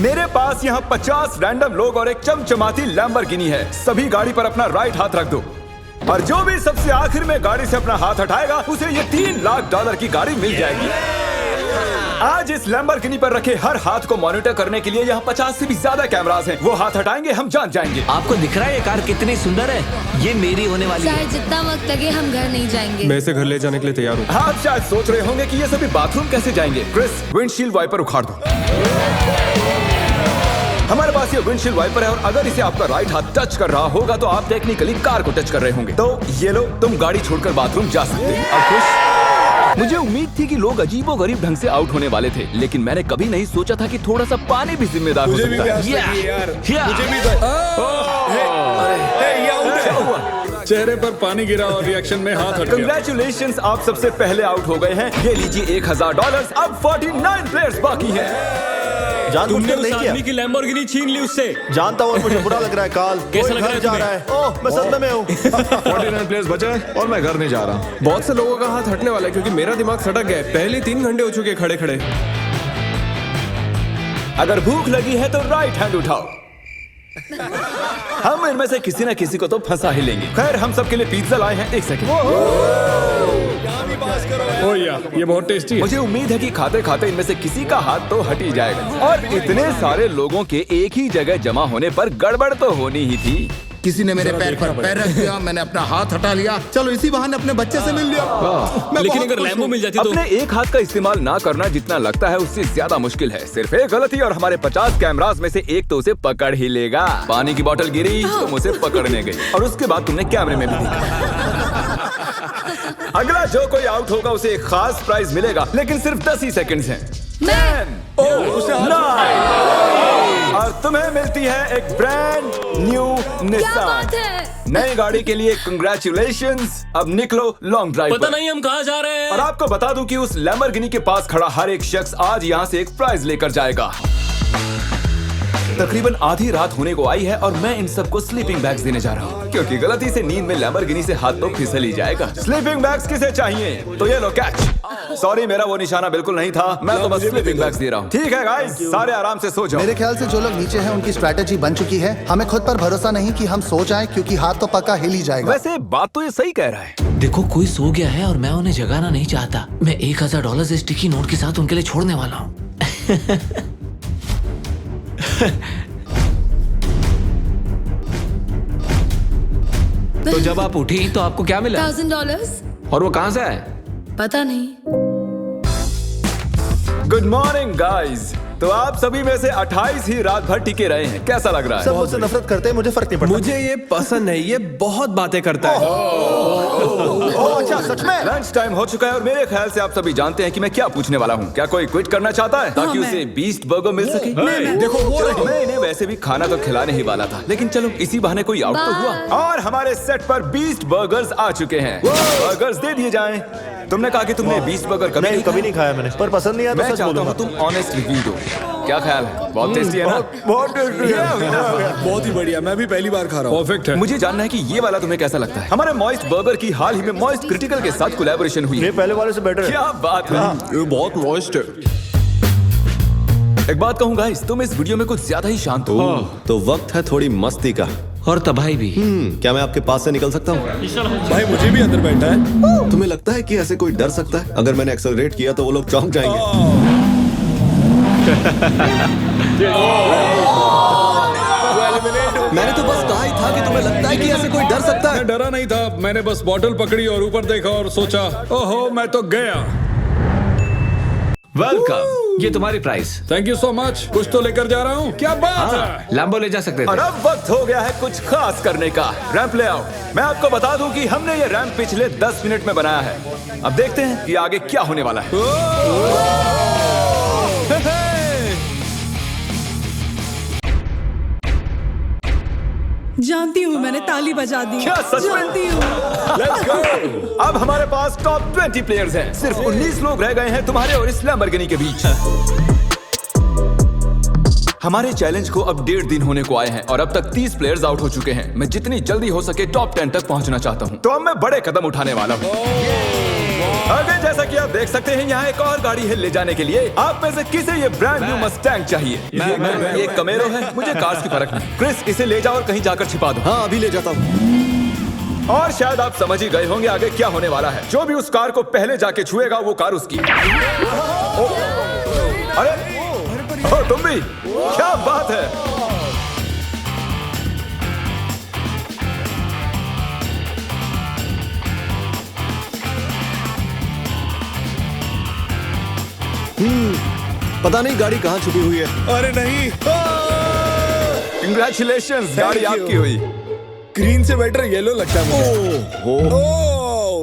मेरे पास यहाँ 50 रैंडम लोग और एक चमचमाती लैम्बोर्गिनी है। सभी गाड़ी पर अपना राइट हाथ रख दो और जो भी सबसे आखिर में गाड़ी से अपना हाथ हटाएगा उसे ये $3 लाख की गाड़ी मिल जाएगी। आज इस लैम्बोर्गिनी पर रखे हर हाथ को मॉनिटर करने के लिए यहाँ 50 से भी ज्यादा कैमरास हैं। वो हाथ हटाएंगे हम जान जाएंगे। आपको दिख रहा है ये कार कितनी सुंदर है? ये मेरी होने वाली है। चाहे जितना वक्त लगे हम घर नहीं जाएंगे। मैं इसे घर ले जाने के लिए तैयार हूँ। आप शायद सोच रहे होंगे कि ये सभी बाथरूम कैसे जाएंगे। क्रिस, विंडशील्ड वाइपर उखाड़ दो। हमारे पास ये विंडशील्ड वाइपर है और अगर इसे आपका राइट हाथ टच कर रहा होगा तो आप टेक्निकली कार को टच कर रहे होंगे। तो ये लो, तुम गाड़ी छोड़कर बाथरूम जा सकते हैं। अब खुश? मुझे उम्मीद थी कि लोग अजीबोगरीब ढंग से आउट होने वाले थे, लेकिन मैंने कभी नहीं सोचा था कि थोड़ा सा पानी भी जिम्मेदार हो सकता है। चेहरे पर पानी गिरा और रिएक्शन में हाथ हट गया। कंग्रेचुलेशंस, आप सबसे पहले आउट हो गए हैं। ये लीजिए $1000। अब 49 प्लेयर्स बाकी हैं। तुमने उस आदमी की लैम्बोर्गिनी छीन ली उससे। जानता हूँ, मुझे बुरा लग रहा है। काल कैसा लग रहा है जा रहा है। ओह, मैं सदमे में हूँ। 49 प्लेयर्स बचे हैं और मैं घर नहीं जा रहा। बहुत से लोगों का हाथ हटने वाला है क्योंकि मेरा दिमाग सटक गया है। पहले 3 घंटे हो चुके खड़े खड़े। अगर भूख लगी है तो राइट हैंड उठाओ। हम इनमें से किसी न किसी को तो फंसा ही लेंगे। खैर, हम सबके लिए पिज्जा लाए हैं। एक सेकंड। ओह यार, ये बहुत टेस्टी है। मुझे उम्मीद है कि खाते खाते इनमें से किसी का हाथ तो हट ही जाएगा। और इतने सारे लोगों के एक ही जगह जमा होने पर गड़बड़ तो होनी ही थी। किसी ने मेरे पैर पर पैर रख दिया, मैंने अपना हाथ हटा लिया। चलो इसी बहाने अपने बच्चे से मिल लिया। लेकिन अगर लैम्बो मिल जाती तो अपने एक हाथ का इस्तेमाल ना करना जितना लगता है उससे ज्यादा मुश्किल है। सिर्फ एक गलती और हमारे 50 कैमरास में से एक तो उसे पकड़ ही लेगा। पानी की बोतल गिरी, तुम उसे पकड़ने गई और उसके बाद तुमने कैमरे में भी देखा। अगला जो कोई आउट होगा उसे एक खास प्राइज मिलेगा, लेकिन सिर्फ 10 ही सेकंड्स हैं। 10, 9 और तुम्हें मिलती है एक ब्रांड न्यू निसान। नई गाड़ी के लिए कंग्रेचुलेशंस। अब निकलो लॉन्ग ड्राइव पता पर। नहीं हम कहाँ जा रहे हैं। और आपको बता दूं कि उस लैम्बोर्गिनी के पास खड़ा हर एक शख्स आज यहाँ से एक प्राइज लेकर जाएगा। तकरीबन आधी रात होने को आई है और मैं इन सबको स्लीपिंग बैग्स देने जा रहा हूँ, क्योंकि गलती से नींद में लैम्बोर्गिनी से हाथ तो फिसल ही जाएगा। स्लीपिंग बैग्स किसे चाहिए? तो ये लो कैच। सॉरी, मेरा वो निशाना बिल्कुल नहीं था। मैं तो बस स्लीपिंग बैग्स दे रहा हूँ। ठीक है गाइस, सारे आराम से सो जाओ। मेरे ख्याल से जो लोग नीचे हैं उनकी स्ट्रैटेजी बन चुकी है। हमें खुद पर भरोसा नहीं कि हम सो जाएं, क्योंकि हाथ तो पक्का हिल ही जाएगा। वैसे बात तो ये सही कह रहा है। देखो, कोई सो गया है और मैं उन्हें जगाना नहीं चाहता। मैं $1000 स्टिकी नोट के साथ उनके लिए छोड़ने वाला हूँ। तो जब आप उठी तो आपको क्या मिला? $1000। और वो कहाँ से आए? पता नहीं। Good morning guys. तो आप सभी में से 28 ही रात भर टिके रहे हैं। कैसा लग रहा है? सब मुझसे नफरत करते हैं, मुझे फर्क नहीं पड़ता। मुझे ये पसंद है, ये बहुत बातें करता है। ओह, अच्छा, सच में? लंच टाइम हो चुका है और मेरे ख्याल से आप सभी जानते हैं कि मैं क्या पूछने वाला हूँ। क्या कोई क्विट करना चाहता है ताकि उसे बीस्ट बर्गर मिल सके? देखो वो रहे। मैं इन्हें वैसे भी खाना तो खिलाने ही वाला था, लेकिन चलो इसी बहाने कोई आउट तो हुआ। और हमारे सेट पर बीस्ट बर्गर्स आ चुके हैं। बर्गर्स दे दिए जाएं। तुमने कहा कि तुमने बीस्ट बर्गर कभी नहीं खाया मैंने, पर पसंद नहीं आया तो मैं सच चाहता बोलूंगा। हूँ तुम ऑनेस्ट रिव्यू दो। क्या ख्याल है? बहुत टेस्टी है ना? बहुत टेस्टी है। बहुत ही बढ़िया, मैं भी पहली बार खा रहा हूँ। परफेक्ट है। मुझे जानना है कि ये वाला तुम्हें कैसा लगता है। हमारे मॉइस्ट बर्गर की हाल ही में मॉइस्ट क्रिटिकल के साथ कोलैबोरेशन हुई ये है। पहले वाले से बेटर है। क्या बात है। ये बहुत मॉइस्ट है। एक बात कहूँ गाइस, तुम इस वीडियो में कुछ ज्यादा ही शांत हो। तो वक्त है थोड़ी मस्ती का। और तबाही भी। क्या मैं आपके पास से निकल सकता हूँ? भाई मुझे भी अंदर बैठा है। तुम्हें लगता है कि ऐसे कोई डर सकता है? अगर मैंने एक्सेलरेट किया तो वो लोग चौंक जाएंगे। मैंने तो बस कहा ही था कि तुम्हें लगता है कि ऐसे कोई डर सकता है? मैं डरा नहीं था, मैंने बस बॉटल पकड़ी और ऊपर देखा और सोचा, ओहो मैं तो गया। वेलकम, ये तुम्हारी price. Thank you so much. कुछ तो लेकर जा रहा हूँ। क्या बात है? लैम्बो ले जा सकते और थे। अब वक्त हो गया है कुछ खास करने का। रैंप ले आओ। मैं आपको बता दूं कि हमने ये रैंप पिछले 10 मिनट में बनाया है। अब देखते हैं कि आगे क्या होने वाला है। जानती हूँ, मैंने ताली बजा दी। क्या सच में? जानती हूँ। Let's go! अब हमारे पास टॉप 20 प्लेयर्स हैं। सिर्फ 19 लोग रह गए हैं तुम्हारे और इस लैम्बोर्गिनी के बीच। हमारे चैलेंज को अब 1.5 दिन होने को आए हैं और अब तक 30 प्लेयर्स आउट हो चुके हैं। मैं जितनी जल्दी हो सके टॉप 10 तक पहुंचना चाहता हूं। तो अब मैं बड़े कदम उठाने वाला हूं। आगे जैसा कि आप देख सकते हैं यहाँ एक और गाड़ी है ले जाने के लिए। आप में से किसे ये ब्रांड न्यू मस्टैंग चाहिए? ये कमेरो है, मुझे कार्स की फर्क नहीं। क्रिस, इसे ले जाओ और कहीं जाकर छिपा दो। हाँ, अभी ले जाता हूँ। और शायद आप समझ ही गए होंगे आगे क्या होने वाला है। जो भी उस कार को पहले जाके छुएगा वो कार उसकी। अरे तुम भी, क्या बात है। पता नहीं गाड़ी कहाँ छुपी हुई है। अरे नहीं, Congratulations, गाड़ी आपकी हुई। ग्रीन से बेटर येलो लगता है मुझे।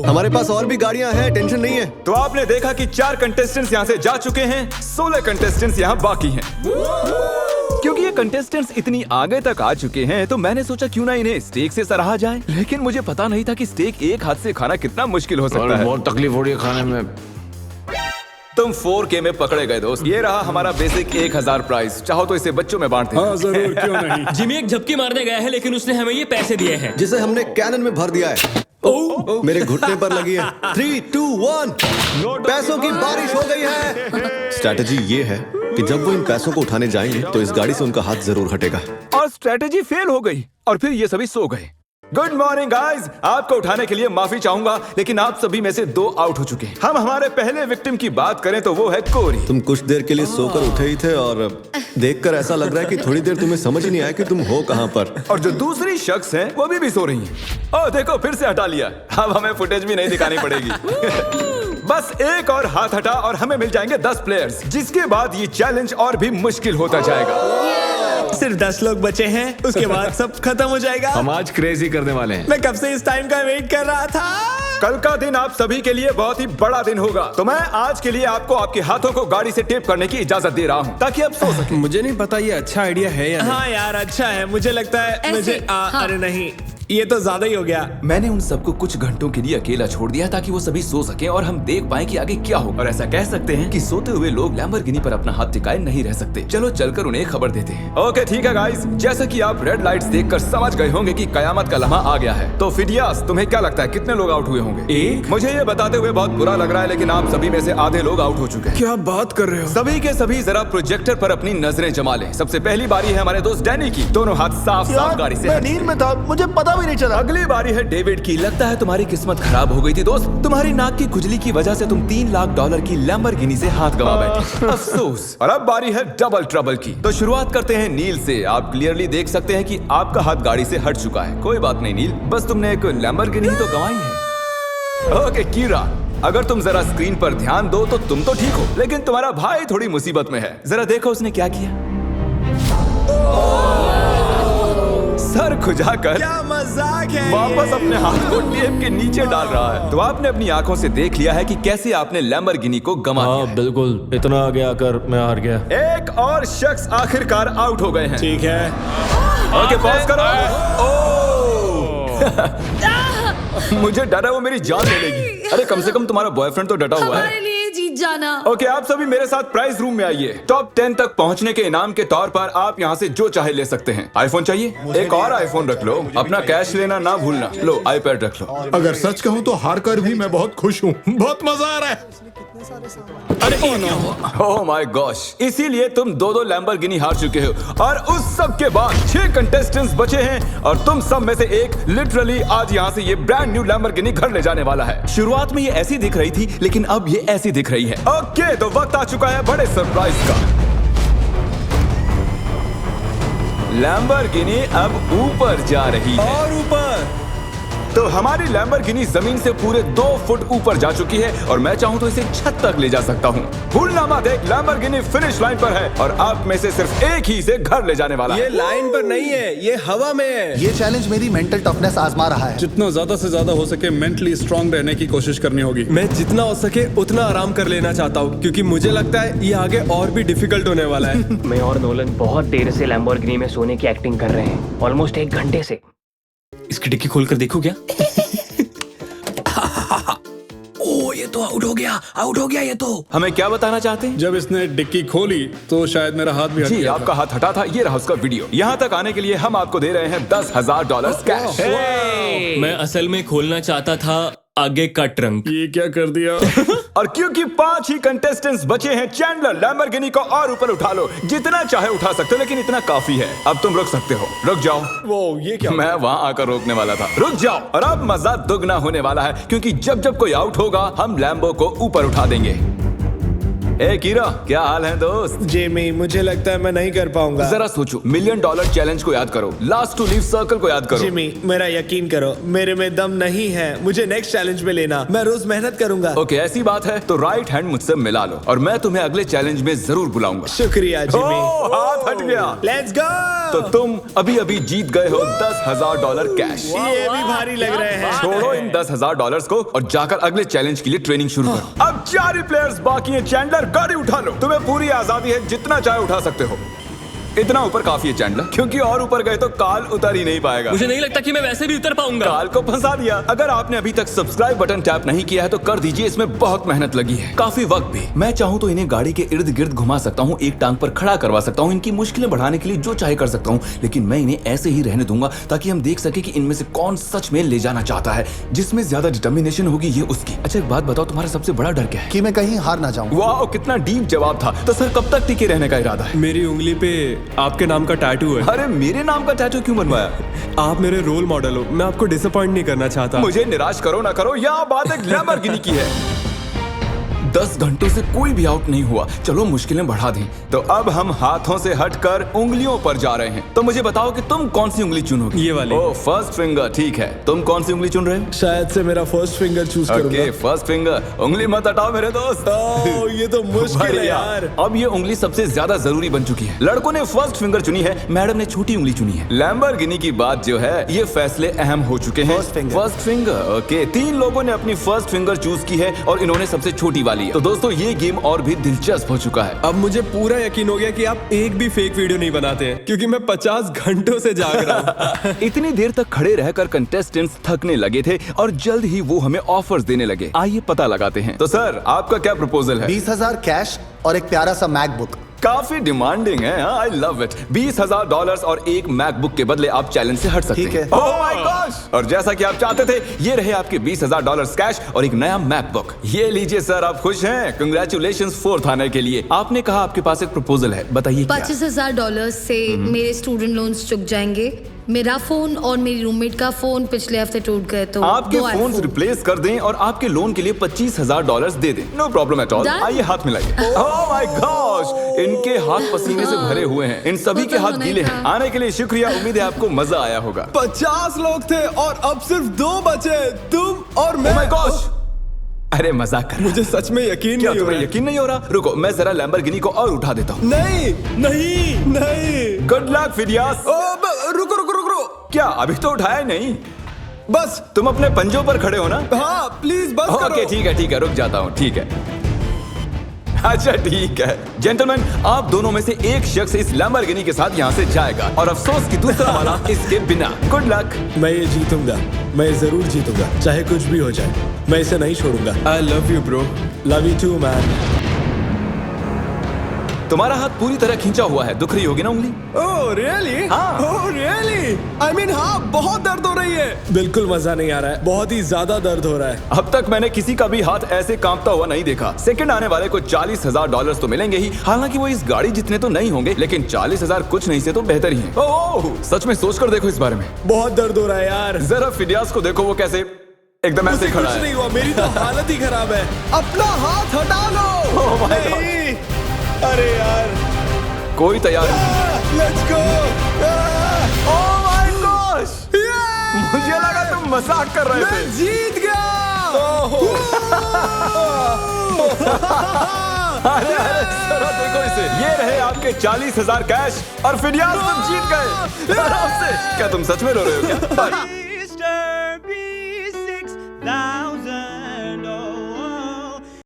हमारे पास और भी गाड़ियां हैं, टेंशन नहीं है। तो आपने देखा कि 4 कंटेस्टेंट्स यहाँ से जा चुके हैं, 16 कंटेस्टेंट्स यहाँ बाकी हैं। क्योंकि ये कंटेस्टेंट्स इतनी आगे तक आ चुके हैं तो मैंने सोचा क्यों ना इन्हें स्टेक से सराहा जाए। लेकिन मुझे पता नहीं था कि स्टेक एक हाथ से खाना कितना मुश्किल हो सकता है। बहुत तकलीफ हो रही है खाने में। तुम 4K में पकड़े गए दोस्त। ये रहा हमारा बेसिक 1000 प्राइस। चाहो तो इसे बच्चों में बांट दें। हाँ जरूर, क्यों नहीं। जिमी एक झपकी मारने गया है लेकिन उसने हमें ये पैसे दिए हैं जिसे हमने कैनन में भर दिया है। मेरे घुटने पर लगी है। 3, 2, 1, पैसों की बारिश हो गई है। स्ट्रैटेजी ये है कि जब वो इन पैसों को उठाने जाएंगे तो इस गाड़ी से उनका हाथ जरूर हटेगा। और स्ट्रेटेजी फेल हो गई और फिर ये सभी सो गए। गुड मॉर्निंग गाइस, आपको उठाने के लिए माफी चाहूंगा लेकिन आप सभी में से 2 आउट हो चुके हैं। हम हमारे पहले विक्टिम की बात करें तो वो है कोरी। तुम कुछ देर के लिए सोकर उठे ही थे और देखकर ऐसा लग रहा है कि थोड़ी देर तुम्हें समझ ही नहीं आया कि तुम हो कहां पर। और जो दूसरी शख्स है वो भी सो रही है। ओह देखो, फिर से हटा लिया। अब हमें फुटेज भी नहीं दिखानी पड़ेगी। बस एक और हाथ हटा और हमें मिल जाएंगे 10 प्लेयर्स, जिसके बाद ये चैलेंज और भी मुश्किल होता जाएगा। सिर्फ 10 लोग बचे हैं, उसके बाद सब खत्म हो जाएगा। हम आज क्रेजी करने वाले हैं। मैं कब से इस टाइम का वेट कर रहा था। कल का दिन आप सभी के लिए बहुत ही बड़ा दिन होगा। तो मैं आज के लिए आपको आपके हाथों को गाड़ी से टेप करने की इजाजत दे रहा हूँ ताकि आप सो सकें। मुझे नहीं पता ये अच्छा आइडिया है या नहीं। हाँ यार, अच्छा है। मुझे लगता है ऐसे, हाँ। अरे नहीं, ये तो ज्यादा ही हो गया। मैंने उन सबको कुछ घंटों के लिए अकेला छोड़ दिया ताकि वो सभी सो सकें और हम देख पाएं कि आगे क्या हो। और ऐसा कह सकते हैं कि सोते हुए लोग लैम्बोर्गिनी पर अपना हाथ टिकाए नहीं रह सकते। चलो चलकर उन्हें खबर देते हैं। ओके ठीक है गाइस, जैसा कि आप रेड लाइट्स देखकर समझ गए होंगे कि कयामत का लम्हा आ गया है। तो फिडियास, तुम्हें क्या लगता है कितने लोग आउट हुए होंगे? एक। मुझे ये बताते हुए बहुत बुरा लग रहा है लेकिन आप सभी में से आधे लोग आउट हो चुके हैं। क्या बात कर रहे हो? सभी के सभी जरा प्रोजेक्टर पर अपनी नजरें जमा लें। सबसे पहली बारी है हमारे दोस्त डैनी की। दोनों हाथ साफ साफ गाड़ी से। मैं नींद में था, मुझे पता भी नहीं चला। अगली बारी है डेविड की। लगता है तुम्हारी किस्मत खराब हो गई थी दोस्त। तुम्हारी नाक की खुजली की वजह से तुम $3 लाख की लैम्बोर्गिनी से हाथ गंवा बैठे। अफसोस। और अब बारी है डबल ट्रबल की। तो शुरुआत करते हैं नील से। आप क्लियरली देख सकते हैं कि आपका हाथ गाड़ी से हट चुका है। कोई बात नहीं नील, बस तुमने एक लैम्बोर्गिनी तो गंवाई है। ओके कीरा, अगर तुम जरा स्क्रीन पर ध्यान दो तो तुम तो ठीक हो लेकिन तुम्हारा भाई थोड़ी मुसीबत में है। जरा देखो उसने क्या किया। सर खुजाकर क्या मजाक है। वापस अपने हाथ को टेप के नीचे डाल रहा है। तो आपने अपनी आंखों से देख लिया है कि कैसे आपने लैम्बोर्गिनी को गंवा दिया है। बिल्कुल, इतना आगे आकर मैं हार गया। एक और शख्स आखिरकार आउट हो गए हैं। ठीक है। ओके पॉज करो। मुझे डर है वो मेरी जान ले लेगी। अरे कम से कम तुम्हारा बॉयफ्रेंड तो डटा हुआ हमारे है। लिए जीत जाना। ओके आप सभी मेरे साथ प्राइज रूम में आइए। टॉप 10 तक पहुंचने के इनाम के तौर पर आप यहाँ से जो चाहे ले सकते हैं। आईफोन चाहिए? एक और आईफोन रख लो। अपना कैश लेना ना भूलना। लो आईपैड रख लो। अगर सच कहूँ तो हार कर भी मैं बहुत खुश हूँ। बहुत मजा आ रहा है। ओह माय गॉश, इसीलिए तुम 2-2 लैम्बोर्गिनी हार चुके हो और उस सब के बाद 6 कंटेस्टेंट्स बचे हैं और तुम सब में से एक लिटरली आज यहाँ से ये ब्रांड न्यू लैम्बोर्गिनी घर ले जाने वाला है। शुरुआत में ये ऐसी दिख रही थी लेकिन अब ये ऐसी दिख रही है। ओके तो वक्त आ चुका है बड़े सरप्राइज का। लैम्बोर्गिनी अब ऊपर जा रही है। और ऊपर। तो हमारी लैम्बोर्गिनी जमीन से पूरे 2 फुट ऊपर जा चुकी है और मैं चाहूं तो इसे छत तक ले जा सकता हूं। भूलना मत, एक लैम्बोर्गिनी फिनिश लाइन पर है और आप में से सिर्फ एक ही इसे घर ले जाने वाला है। ये लाइन पर नहीं है, ये हवा में है। ये चैलेंज मेरी मेंटल टफनेस आजमा रहा है। जितना ज्यादा से ज्यादा हो सके मेंटली स्ट्रांग रहने की कोशिश करनी होगी। मैं जितना हो सके उतना आराम कर लेना चाहता हूँ क्योंकि मुझे लगता है ये आगे और भी डिफिकल्ट होने वाला है। मैं और नोलन बहुत देर से लैम्बोर्गिनी में सोने की एक्टिंग कर रहे हैं, ऑलमोस्ट 1 घंटे से। इसकी डिक्की खोल कर देखूं क्या? ओ ये तो आउट हो गया ये तो। हमें क्या बताना चाहते हैं? जब इसने डिक्की खोली तो शायद मेरा हाथ भी हट जी गया आपका हाथ हटा था। ये रहा उसका वीडियो। यहाँ तक आने के लिए हम आपको दे रहे हैं $10,000 कैश। मैं असल में खोलना चाहता था आगे का ट्रंक। ये क्या कर दिया? और क्योंकि 5 ही कंटेस्टेंट्स बचे हैं, चैंडलर लैम्बोर्गिनी को और ऊपर उठा लो, जितना चाहे उठा सकते हो, लेकिन इतना काफी है। अब तुम रुक सकते हो, रुक जाओ। वो ये क्या? मैं वहां आकर रोकने वाला था, रुक जाओ। और अब मजा दुगना होने वाला है, क्योंकि जब जब कोई आउट होगा हम लैम्बो को ऊपर उठा देंगे। ए कीरा, क्या हाल है दोस्त? जेमी, मुझे लगता है मैं नहीं कर पाऊंगा। जरा सोचो, $1 मिलियन चैलेंज को याद करो, लास्ट टू लीव सर्कल को याद करो। जिमी, मेरा यकीन करो, मेरे में दम नहीं है। मुझे नेक्स्ट चैलेंज में लेना, मैं रोज मेहनत करूंगा। ओके, ऐसी बात है तो राइट हैंड मुझसे मिला लो और मैं तुम्हें अगले चैलेंज में जरूर बुलाऊंगा। शुक्रिया जिमी। हाथ हट गया। Let's go. तो तुम अभी अभी जीत गए हो $10,000 कैश। ये भी भारी लग रहे हैं। छोड़ो इन $10,000 को और जाकर अगले चैलेंज के लिए ट्रेनिंग शुरू करो। अब 4 ही प्लेयर्स बाकी हैं। चैंडलर, गाड़ी उठा लो, तुम्हें पूरी आजादी है, जितना चाहे उठा सकते हो। इतना ऊपर काफी है चैंडलर, क्योंकि और ऊपर गए तो काल उतर ही नहीं पाएगा। मुझे नहीं लगता कि मैं वैसे भी उतर पाऊंगा। काल को फंसा दिया। अगर आपने अभी तक सब्सक्राइब बटन टैप नहीं किया है तो कर दीजिए, इसमें बहुत मेहनत लगी है, काफी वक्त भी। मैं चाहूँ तो इन्हें गाड़ी के इर्द गिर्द घुमा सकता हूँ, एक टांग पर खड़ा करवा सकता हूँ, इनकी मुश्किलें बढ़ाने के लिए जो चाहे कर सकता हूँ, लेकिन मैं इन्हें ऐसे ही रहने दूंगा ताकि हम देख सके कि इनमें से कौन सच में ले जाना चाहता है। जिसमें ज्यादा डिटर्मिनेशन होगी ये उसकी। अच्छा एक बात बताओ, तुम्हारा सबसे बड़ा डर क्या है? कि मैं कहीं हार ना जाऊं। वाह, कितना डीप जवाब था। तो सर कब तक टिके रहने का इरादा है? मेरी उंगली पे आपके नाम का टैटू है। अरे मेरे नाम का टैटू क्यों बनवाया? आप मेरे रोल मॉडल हो, मैं आपको डिसअपॉइंट नहीं करना चाहता। मुझे निराश करो ना करो, यह बात एक लैम्बोर्गिनी की है। 10 घंटों से कोई भी आउट नहीं हुआ, चलो मुश्किलें बढ़ा दें। तो अब हम हाथों से हटकर उंगलियों पर जा रहे हैं। तो मुझे बताओ कि तुम कौन सी उंगली चुनोगे? ये वाली। ओह, फर्स्ट फिंगर, ठीक है। तुम कौन सी उंगली चुन रहे हो? शायद से मेरा फर्स्ट फिंगर चूज करूंगा। Okay, first finger. उंगली मत हटाओ मेरे दोस्त। ओह, ये तो मुश्किल है बढ़िया। यार। अब ये उंगली सबसे ज्यादा जरूरी बन चुकी है। लड़कों ने फर्स्ट फिंगर चुनी है, मैडम ने छोटी उंगली चुनी है। लैम्बोर्गिनी की बात जो है, ये फैसले अहम हो चुके हैं। First finger, okay. 3 लोगों ने अपनी फर्स्ट फिंगर चूज की है और इन्होंने सबसे छोटी वाली है। तो दोस्तों ये गेम और भी दिलचस्प हो चुका है। अब मुझे पूरा यकीन हो गया कि आप एक भी फेक वीडियो नहीं बनाते हैं, क्योंकि मैं 50 घंटों से जाग रहा हूँ। इतनी देर तक खड़े रहकर कंटेस्टेंट्स थकने लगे थे और जल्द ही वो हमें ऑफर्स देने लगे। आइए पता लगाते हैं। तो सर, आपका क्या प्रपोजल है? 20,000 कैश और एक प्यारा सा मैकबुक। काफी डिमांडिंग है। I love it. $20,000 और एक मैकबुक के बदले आप चैलेंज से हट सकते हैं। ठीक है। Oh my gosh! और जैसा कि आप चाहते थे, ये रहे आपके $20,000 कैश और एक नया मैकबुक। ये लीजिए सर, आप खुश हैं? कंग्रेचुलेशंस 4th आने के लिए। आपने कहा आपके पास एक प्रपोजल है, बताइए क्या? $25,000 से मेरे स्टूडेंट लोन्स चुक जाएंगे। मेरा फोन और मेरी रूममेट का फोन पिछले हफ्ते टूट गए, तो आपके 2 फोन iPhone। रिप्लेस कर दें और आपके लोन के लिए $25,000 दे दें। No problem at all. Done? आइए हाथ मिलाइए। Oh my gosh! इनके हाथ पसीने से भरे हुए हैं। इन सभी के हाथ गीले हैं। आने के लिए शुक्रिया। उम्मीद है आपको मजा आया होगा। 50 लोग थे और अब सिर्फ 2 बचे, तुम और मैं। Oh my gosh! अरे मजाक कर रहा है। मुझे सच में यकीन क्या नहीं हो तुम्हें रहा। यकीन नहीं हो रहा? रुको, मैं जरा लैम्बोर्गिनी को और उठा देता हूँ। नहीं नहीं नहीं। Good luck Phidias. रुको रुको रुको। क्या अभी तो उठाया ही नहीं? बस तुम अपने पंजों पर खड़े हो ना? हाँ, प्लीज बस करो। ओके, ठीक है, रुक जाता हूँ। ठीक है, अच्छा ठीक है। जेंटलमैन, आप दोनों में से एक शख्स इस लैम्बोर्गिनी के साथ यहाँ से जाएगा और अफसोस कि दूसरा वाला इसके बिना। Good luck. मैं ये जीतूंगा, मैं जरूर जीतूंगा, चाहे कुछ भी हो जाए। मैं इसे नहीं छोड़ूंगा। I love you bro. Love you too man. तुम्हारा हाथ पूरी तरह खींचा हुआ है, दुख रही होगी ना उंगली? Oh really? हाँ। Oh really? आई मीन हाँ, बहुत दर्द हो रही है। बिल्कुल मजा नहीं आ रहा है, बहुत ही ज्यादा दर्द हो रहा है। अब तक मैंने किसी का भी हाथ ऐसे कांपता हुआ नहीं देखा। सेकंड आने वाले को $40,000 तो मिलेंगे ही। हालांकि वो इस गाड़ी जितने तो नहीं होंगे, लेकिन 40,000 कुछ नहीं से तो बेहतर ही है। ओह, सच में सोच कर देखो इस बारे में। बहुत दर्द हो रहा है यार। जरा फिडियास को देखो, वो कैसे एकदम ऐसे खड़ा कुछ है। नहीं हुआ, मेरी तो हालत ही खराब है। अपना हाथ हटा लो। Oh my God! नहीं, अरे यार, कोई तैयार नहीं। Let's go. Oh my gosh! मुझे लगा तुम मजाक कर रहे थे। मैं जीत गया। अरे जरा देखो इसे। ये रहे आपके 40,000 कैश और फिडियास तुम जीत गए आराम से। क्या तुम सच में रो रहे हो क्या?